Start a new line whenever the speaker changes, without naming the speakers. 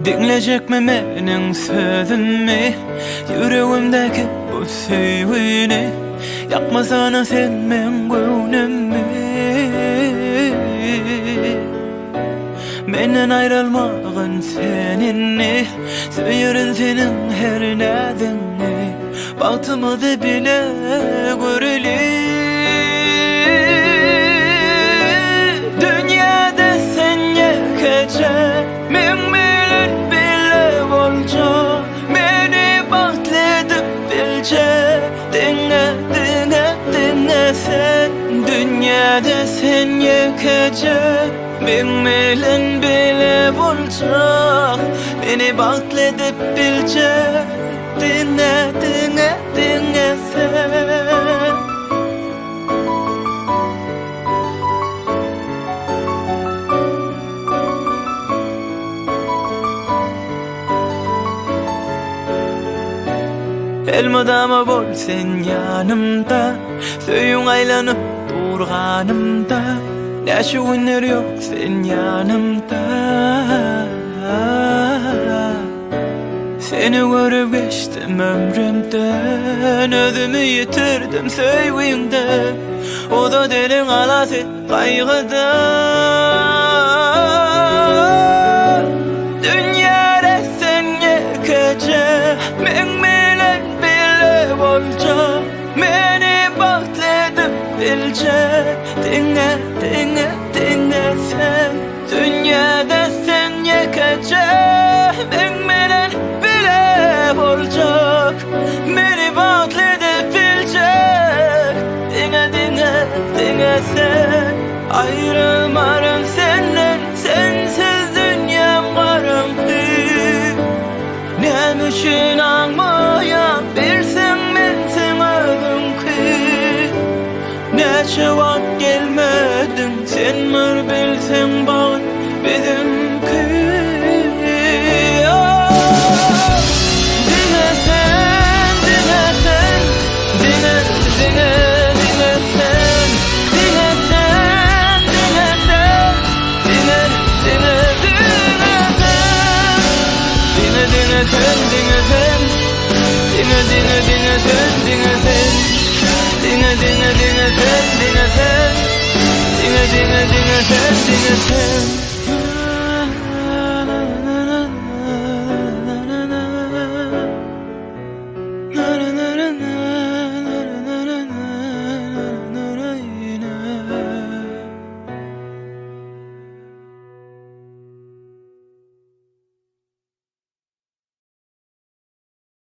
Dinleyecek mi benim sözümü, yüreğimdeki bu sevini? Yakmasana sen ben gönlümü. Menden ayrılmağın seninle, söylerin senin her nedeni. Baktığımda bile görülür. Dünyada sen yakacak, men bilen bile olacak. Beni bakledip bilecek. Dinle sen, dünyada sen yakacak, men bilen bile olacak. Beni bakledip bilecek. Dinle sen. Elmadama bol sen yanımda, söyün aylanıp durganımda. Neşe günler yok sen yanımda. Seni görüp geçtim ömrümden, özümü yitirdim sevginden. O da derin alası kaygıdan. Dünyada sen yakacak, men bilen bile olacak. Beni bakledip bilecek. Dinle sen, dünyada sen yakacak, men bilen bile olacak. Beni bakledip bilecek. Dinle sen. Ayrılmarım senden, sensiz dünyam karanlık. Ne için anmayan bilsin ben sen özümki. Neçe vakt gelmedin, sen var bilsen bak bizimki. Dinle sen, dinle sen. Dinle sen. Dinle sen, dinle sen. Dinle sen. Dinle sen. Dinle sen, dinle sen. Dinle sen. Dinle sen. Dinle sen.